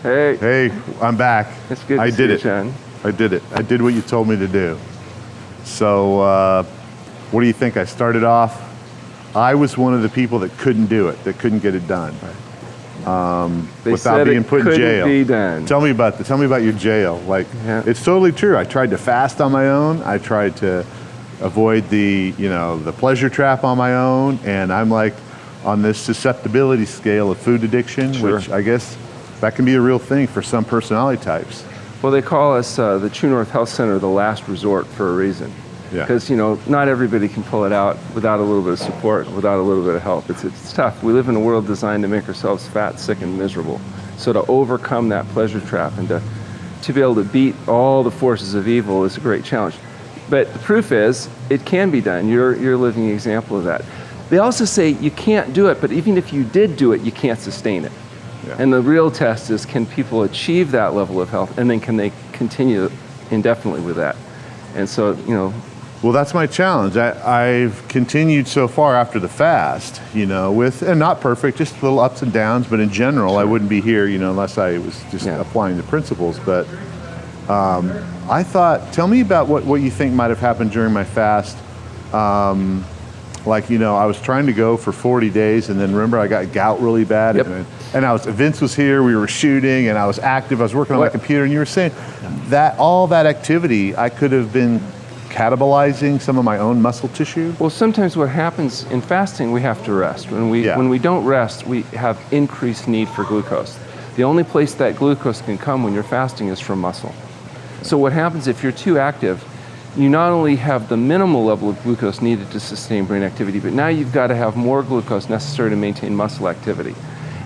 Hey. Hey, I'm back. It's good to I see did you, it. Jon. I did it. I did what you told me to do. So, what do you think? I started off, I was one of the people that couldn't do it, that couldn't get it done. They without said being it put in couldn't jail. be done. Tell me about your jail. Like, Yeah. It's totally true. I tried to fast on my own. I tried to avoid the pleasure trap on my own, and I'm like on this susceptibility scale of food addiction, Sure. which I guess that can be a real thing for some personality types. Well, they call us the TrueNorth Health Center the last resort for a reason. Yeah. Because, not everybody can pull it out without a little bit of support, without a little bit of help. It's tough. We live in a world designed to make ourselves fat, sick, and miserable. So to overcome that pleasure trap and to be able to beat all the forces of evil is a great challenge. But the proof is, it can be done. You're a living example of that. They also say you can't do it, but even if you did do it, you can't sustain it. Yeah. And the real test is, can people achieve that level of health, and then can they continue indefinitely with that? And so, Well, that's my challenge. I've continued so far after the fast, and not perfect, just little ups and downs, but in general, Sure. I wouldn't be here, unless I was just applying the principles. But I thought, tell me about what you think might have happened during my fast. I was trying to go for 40 days, and then remember I got gout really bad. Yep. And Vince was here, we were shooting, and I was active, I was working on my computer, and you were saying that all that activity, I could have been catabolizing some of my own muscle tissue? Well, sometimes what happens in fasting, we have to rest. When we don't rest, we have increased need for glucose. The only place that glucose can come when you're fasting is from muscle. So what happens if you're too active, you not only have the minimal level of glucose needed to sustain brain activity, but now you've got to have more glucose necessary to maintain muscle activity.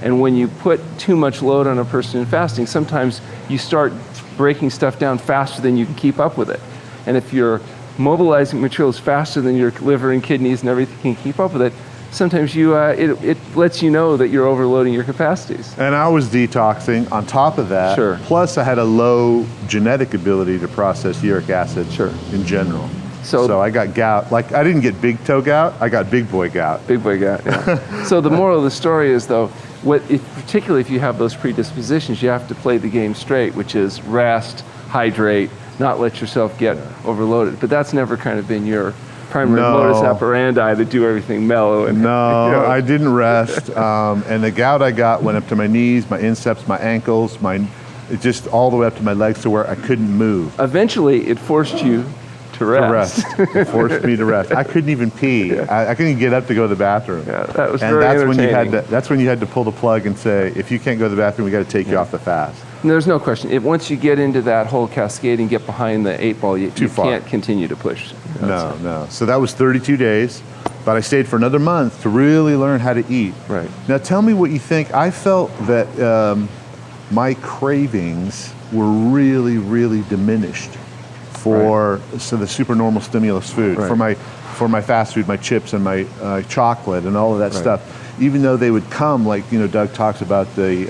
And when you put too much load on a person in fasting, sometimes you start breaking stuff down faster than you can keep up with it. And if you're mobilizing materials faster than your liver and kidneys and everything can keep up with it, sometimes it lets you know that you're overloading your capacities. And I was detoxing on top of that. Sure. Plus I had a low genetic ability to process uric acid in general. So I got gout. Like, I didn't get big toe gout, I got big boy gout. Big boy gout, yeah. So the moral of the story is, though, particularly if you have those predispositions, you have to play the game straight, which is rest, hydrate, not let yourself get overloaded. But that's never kind of been your primary modus operandi, to do everything mellow. I didn't rest. And the gout I got went up to my knees, my insteps, my ankles, just all the way up to my legs, to where I couldn't move. Eventually, it forced you to rest. It forced me to rest. I couldn't even pee. I couldn't even get up to go to the bathroom. Yeah, that was and very that's entertaining. that's when you had to pull the plug and say, if you can't go to the bathroom, we got to take you off the fast. And there's no question. Once you get into that whole cascade and get behind the 8 ball, you can't continue to push. No. So that was 32 days, but I stayed for another month to really learn how to eat. Right. Now tell me what you think. I felt that my cravings were really, really diminished for the supernormal stimulus food, for my fast food, my chips and my chocolate and all of that stuff. Even though they would come, like Doug talks about the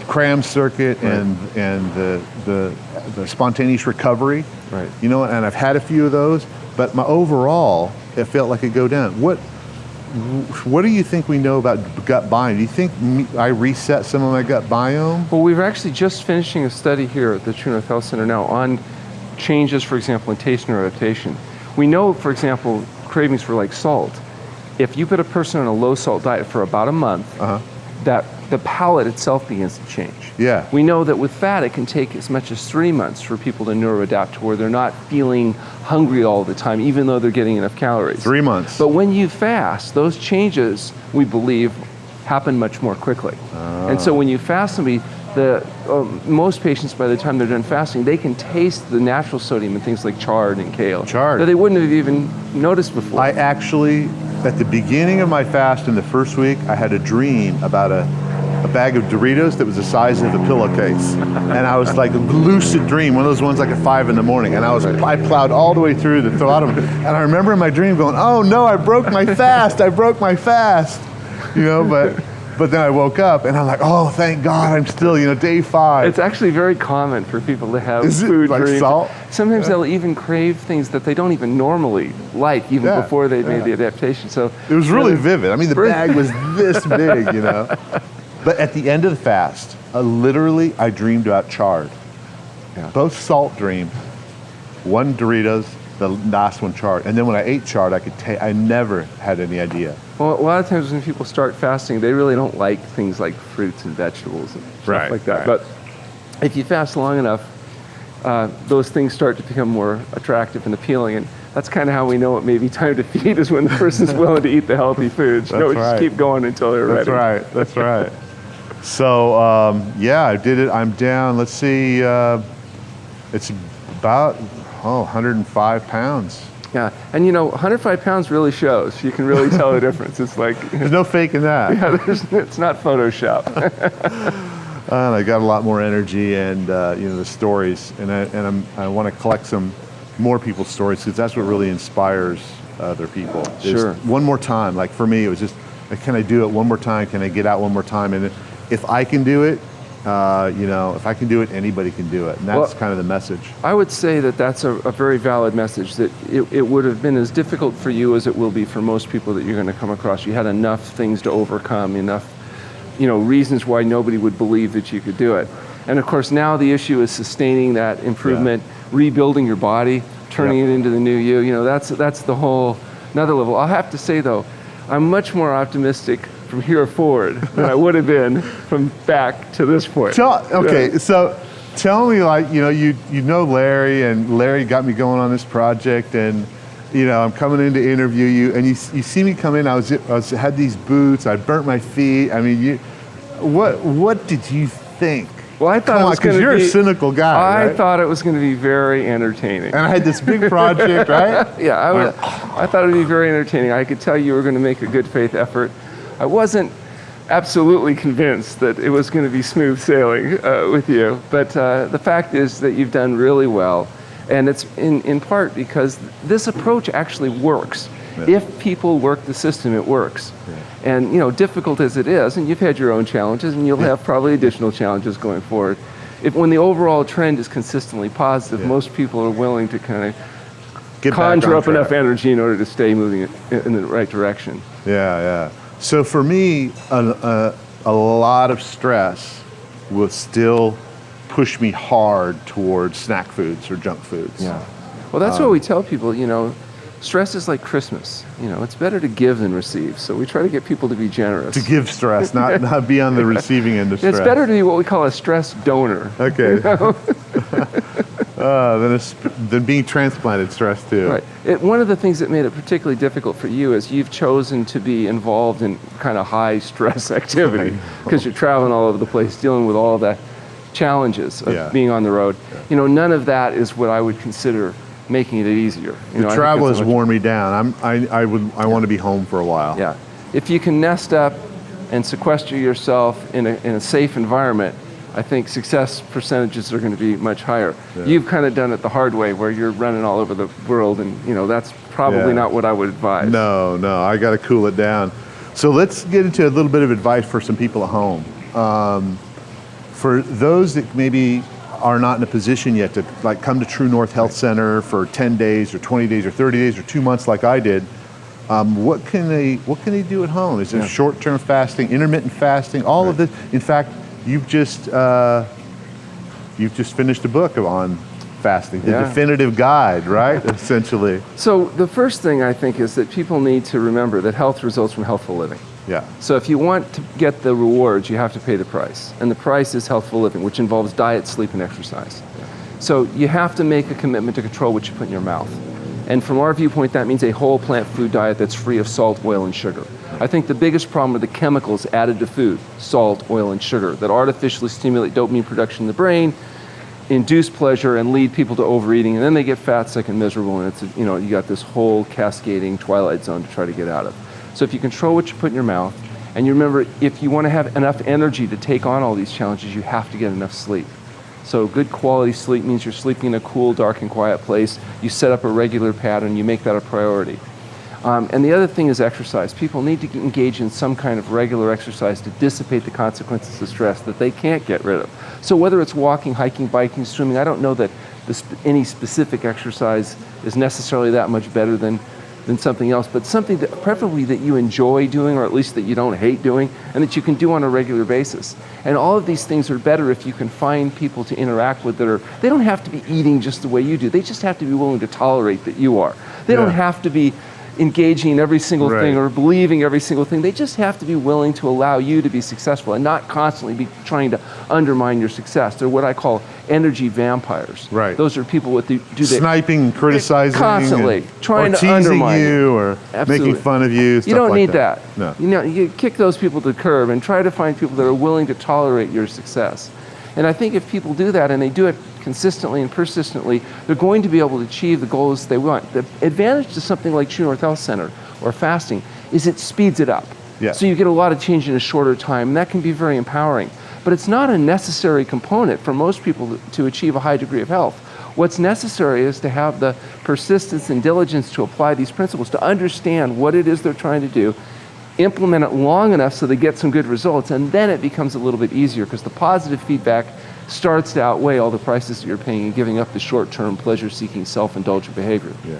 cram circuit and the spontaneous recovery. Right. And I've had a few of those, but overall, it felt like it go down. What do you think we know about gut biome? Do you think I reset some of my gut biome? Well, we're actually just finishing a study here at the TrueNorth Health Center now on changes, for example, in taste neuroadaptation. We know, for example, cravings for like salt. If you put a person on a low salt diet for about a month, that the palate itself begins to change. Yeah. We know that with fat, it can take as much as 3 months for people to neuroadapt to where they're not feeling hungry all the time, even though they're getting enough calories. 3 months. But when you fast, those changes, we believe, happen much more quickly. And so when you fast somebody, most patients, by the time they're done fasting, they can taste the natural sodium in things like chard and kale that they wouldn't have even noticed before. I actually, at the beginning of my fast in the first week, I had a dream about a bag of Doritos that was the size of a pillowcase. And I was like, a lucid dream, one of those ones like at 5 in the morning. And I plowed all the way through to throw out of them. And I remember in my dream going, oh no, I broke my fast, I broke my fast. But then I woke up and I'm like, oh, thank God, I'm still, day 5. It's actually very common for people to have Is it food like dreams. salt? Sometimes they'll even crave things that they don't even normally like, even before they made the adaptation. So it was really vivid. I mean, the bag was this big, But at the end of the fast, literally, I dreamed about chard. Yeah. Both salt dream, one Doritos, the last one chard. And then when I ate chard, I never had any idea. Well, a lot of times when people start fasting, they really don't like things like fruits and vegetables and stuff like that. But if you fast long enough, those things start to become more attractive and appealing. And that's kind of how we know it may be time to feed, is when the person's willing to eat the healthy foods. Just keep going until they're ready. That's right. So, yeah, I did it. I'm down, let's see, it's about 105 pounds. Yeah, and 105 pounds really shows. You can really tell the difference. It's like... There's no faking that. Yeah, it's not Photoshop. And I got a lot more energy and, the stories. And I want to collect some more people's stories, because that's what really inspires other people. Sure. One more time. Like for me, it was just, can I do it one more time? Can I get out one more time? And if I can do it, if I can do it, anybody can do it. And that's kind of the message. I would say that that's a very valid message, that it would have been as difficult for you as it will be for most people that you're going to come across. You had enough things to overcome, enough, reasons why nobody would believe that you could do it. And of course, now the issue is sustaining that improvement, rebuilding your body, turning it into the new you. That's the whole another level. I'll have to say though, I'm much more optimistic from here forward than I would have been from back to this point. So tell me, you know Larry, and Larry got me going on this project, and I'm coming in to interview you, and you see me come in. I had these boots. I burnt my feet. I mean, what did you think? Well, I thought it was going to be... Because you're a cynical guy, I thought it was going to be very entertaining. And I had this big project, right? Yeah, I thought it would be very entertaining. I could tell you were going to make a good faith effort. I wasn't absolutely convinced that it was going to be smooth sailing with you, but the fact is that you've done really well, and it's in part because this approach actually works. Yeah. If people work the system, it works. Yeah. And difficult as it is, and you've had your own challenges, and you'll have probably additional challenges going forward. When the overall trend is consistently positive, most people are willing to kind of conjure up enough energy in order to stay moving in the right direction. Yeah. So for me, a lot of stress will still push me hard towards snack foods or junk foods. Yeah. Well, that's what we tell people, stress is like Christmas. It's better to give than receive. So we try to get people to be generous. To give stress, not be on the receiving end of stress. It's better to be what we call a stress donor. Okay. Than being transplanted stress too. Right. One of the things that made it particularly difficult for you is you've chosen to be involved in kind of high stress activity because you're traveling all over the place, dealing with all the challenges of being on the road. Yeah. None of that is what I would consider making it easier. The travel has worn me down. I want to be home for a while. Yeah. If you can nest up and sequester yourself in a safe environment, I think success percentages are going to be much higher. Yeah. You've kind of done it the hard way, where you're running all over the world, and that's probably not what I would advise. No, I got to cool it down. So let's get into a little bit of advice for some people at home. For those that maybe are not in a position yet to come to TrueNorth Health Center for 10 days or 20 days or 30 days or 2 months like I did, what can they do at home? Is there short-term fasting, intermittent fasting, all of this? In fact, you've just finished a book on fasting, the definitive guide, right? Essentially. So the first thing I think is that people need to remember that health results from healthful living. Yeah. So if you want to get the rewards, you have to pay the price. And the price is healthful living, which involves diet, sleep, and exercise. Yeah. So you have to make a commitment to control what you put in your mouth. And from our viewpoint, that means a whole plant food diet that's free of salt, oil, and sugar. I think the biggest problem are the chemicals added to food, salt, oil, and sugar, that artificially stimulate dopamine production in the brain, induce pleasure, and lead people to overeating. And then they get fat, sick, and miserable. And it's you got this whole cascading twilight zone to try to get out of. So if you control what you put in your mouth, and you remember, if you want to have enough energy to take on all these challenges, you have to get enough sleep. So good quality sleep means you're sleeping in a cool, dark, and quiet place. You set up a regular pattern. You make that a priority. And the other thing is exercise. People need to engage in some kind of regular exercise to dissipate the consequences of stress that they can't get rid of. So whether it's walking, hiking, biking, swimming, I don't know that any specific exercise is necessarily that much better than than something else, but something that preferably that you enjoy doing, or at least that you don't hate doing, and that you can do on a regular basis. And all of these things are better if you can find people to interact with they don't have to be eating just the way you do. They just have to be willing to tolerate that you are. They don't have to be engaging in every single thing or believing every single thing. They just have to be willing to allow you to be successful and not constantly be trying to undermine your success. They're what I call energy vampires. Right. Those are people with sniping, criticizing, constantly trying or to undermine you or making fun of you. You don't need that. No. You kick those people to the curb and try to find people that are willing to tolerate your success. And I think if people do that and they do it consistently and persistently, they're going to be able to achieve the goals they want. The advantage to something like TrueNorth Health Center or fasting is it speeds it up. Yeah. So you get a lot of change in a shorter time, and that can be very empowering. But it's not a necessary component for most people to achieve a high degree of health. What's necessary is to have the persistence and diligence to apply these principles, to understand what it is they're trying to do, implement it long enough so they get some good results, and then it becomes a little bit easier because the positive feedback starts to outweigh all the prices that you're paying and giving up the short-term pleasure-seeking, self-indulgent behavior. Yeah.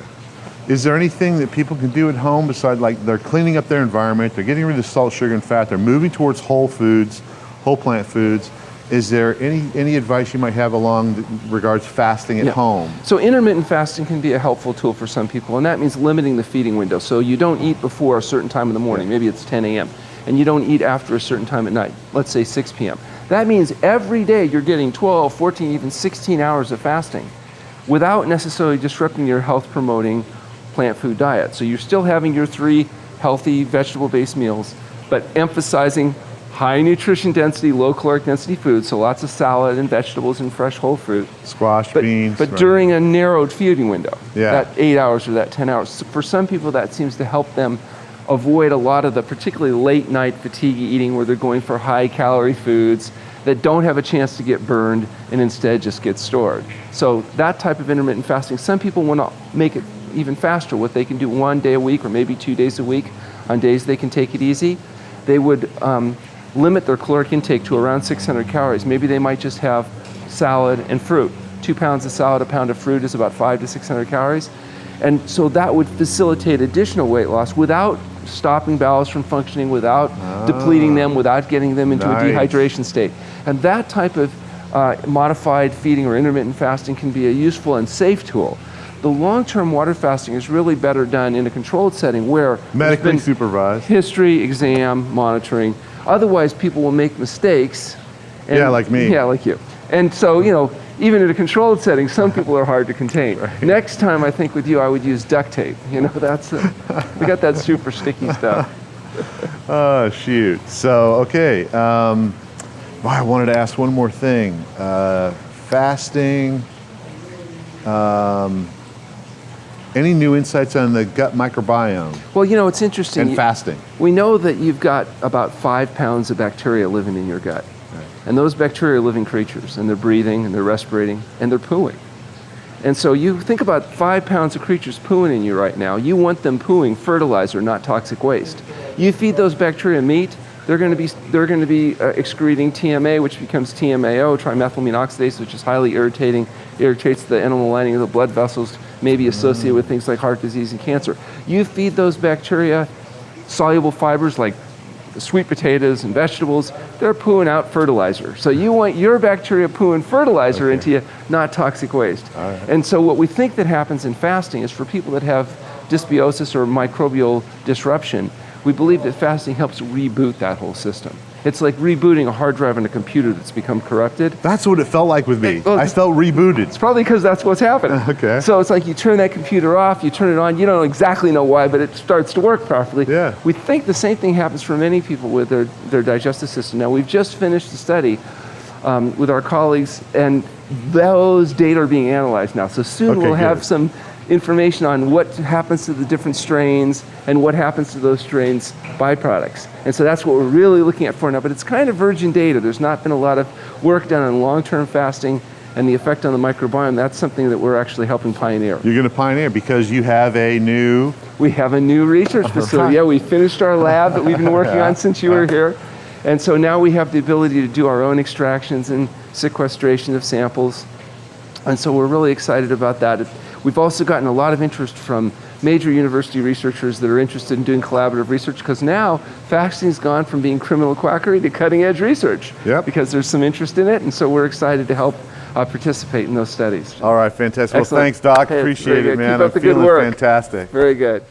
Is there anything that people can do at home besides, like, they're cleaning up their environment, they're getting rid of salt, sugar, and fat, they're moving towards whole foods, whole plant foods? Is there any advice you might have along regards fasting at home? So intermittent fasting can be a helpful tool for some people, and that means limiting the feeding window. So you don't eat before a certain time in the morning, maybe it's 10 a.m., and you don't eat after a certain time at night, let's say 6 p.m. That means every day you're getting 12, 14, even 16 hours of fasting without necessarily disrupting your health-promoting plant food diet. So you're still having your 3 healthy vegetable-based meals, but emphasizing high nutrition density, low caloric density foods, so lots of salad and vegetables and fresh whole fruit. Squash, beans. But during a narrowed feeding window, Yeah. that 8 hours or that 10 hours. So for some people, that seems to help them avoid a lot of the particularly late night fatigue eating where they're going for high calorie foods that don't have a chance to get burned and instead just get stored. So that type of intermittent fasting, some people want to make it even faster. What they can do 1 day a week or maybe 2 days a week on days they can take it easy, they would limit their caloric intake to around 600 calories. Maybe they might just have salad and fruit. 2 pounds of salad, a pound of fruit is about 500 to 600 calories. And so that would facilitate additional weight loss without stopping bowels from functioning, without depleting them, without getting them into a dehydration state. And that type of modified feeding or intermittent fasting can be a useful and safe tool. The long-term water fasting is really better done in a controlled setting where medically supervised history, exam, monitoring. Otherwise, people will make mistakes. And, yeah, like me. Yeah, like you. And so, even in a controlled setting, some people are hard to contain. Right. Next time, I think with you, I would use duct tape. That's we got that super sticky stuff. Oh, shoot. So, okay. I wanted to ask one more thing. Fasting. Any new insights on the gut microbiome? Well, it's interesting. And fasting. We know that you've got about 5 pounds of bacteria living in your gut. Right. And those bacteria are living creatures, and they're breathing, and they're respirating, and they're pooing. And so you think about 5 pounds of creatures pooing in you right now. You want them pooing fertilizer, not toxic waste. You feed those bacteria meat, they're going to be excreting TMA, which becomes TMAO, trimethylamine oxidase, which is highly irritating, irritates the enamel lining of the blood vessels, maybe associated with things like heart disease and cancer. You feed those bacteria soluble fibers like sweet potatoes and vegetables, they're pooing out fertilizer. So you want your bacteria pooing fertilizer into you, not toxic waste. All right. And so what we think that happens in fasting is for people that have dysbiosis or microbial disruption, we believe that fasting helps reboot that whole system. It's like rebooting a hard drive on a computer that's become corrupted. That's what it felt like with me. I felt rebooted. It's probably because that's what's happening. Okay. So it's like you turn that computer off, you turn it on, you don't exactly know why, but it starts to work properly. Yeah. We think the same thing happens for many people with their digestive system. Now, we've just finished the study with our colleagues, and those data are being analyzed now. So soon we'll have some information on what happens to the different strains and what happens to those strains' byproducts. And so that's what we're really looking at for now, but it's kind of virgin data. There's not been a lot of work done on long-term fasting and the effect on the microbiome. That's something that we're actually helping pioneer. You're going to pioneer because you have a new... We have a new research facility. Yeah, we finished our lab that we've been working on since you were here. And so now we have the ability to do our own extractions and sequestration of samples. And so we're really excited about that. We've also gotten a lot of interest from major university researchers that are interested in doing collaborative research, because now fasting's gone from being criminal quackery to cutting edge research. Yep. Because there's some interest in it, and so we're excited to help participate in those studies. All right, fantastic. Excellent. Well, thanks, Doc. Hey, Appreciate it, man. Keep up the good feeling work. fantastic. Very good.